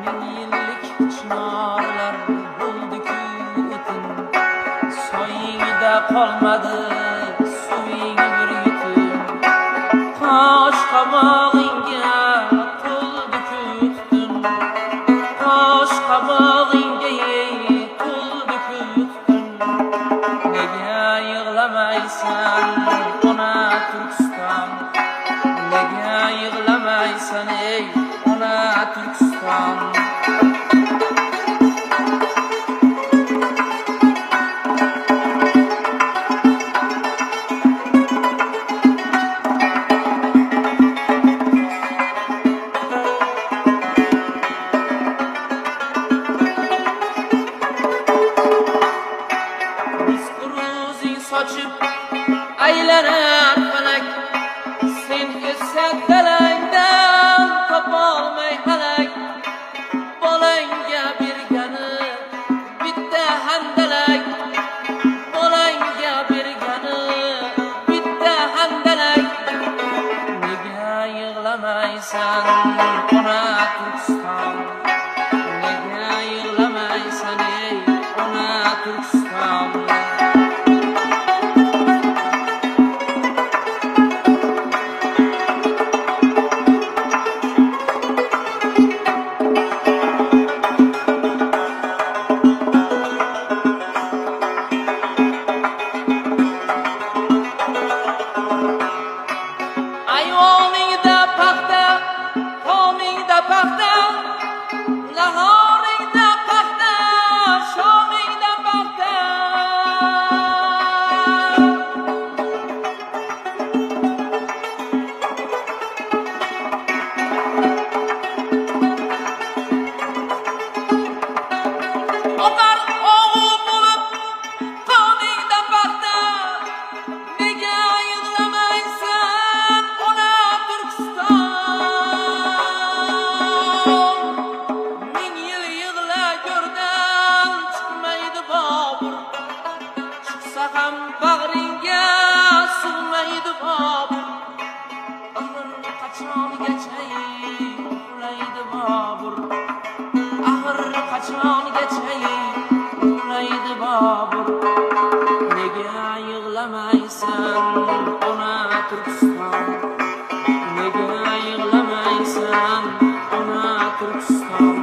Ming yillik chinorlar bo'ldi-ku o'tin, soyingda qolmadi suving bir yutum. Qosh qamog'ingga to'ldi-ku tutun, qosh qamog'ingga to'ldi-ku tutun. Nega yig'lamaysan ona Turkiston, nega yig'lamaysan ey ona Turkiston. Miskruzing sochib aylanar falak, sen esa dalangdan topolmay halak. Bolangga bergani bitta handalak, bolangga bergani bitta handalak. Nega yig'lamaysan ona Turkiston, nega yig'lamaysan ey ona Turkiston. Ayvoningda paxta, tomingda paxta, nahoringda paxta, shomingda paxta. Oqar og'u bo'lib qoningda paxta, nega yig'lamaysan ona Turkiston. Ming yil yig'la go'rdan chiqmaydi Bobur, chiqsa ham bag'ringga sig'maydi Bobur. Axir qachongacha uxlaydi Bobur, axir qachongacha uxlaydi Bobur. Nega yig'lamaysan ona Turkiston, nega yig'lamaysan ona Turkiston.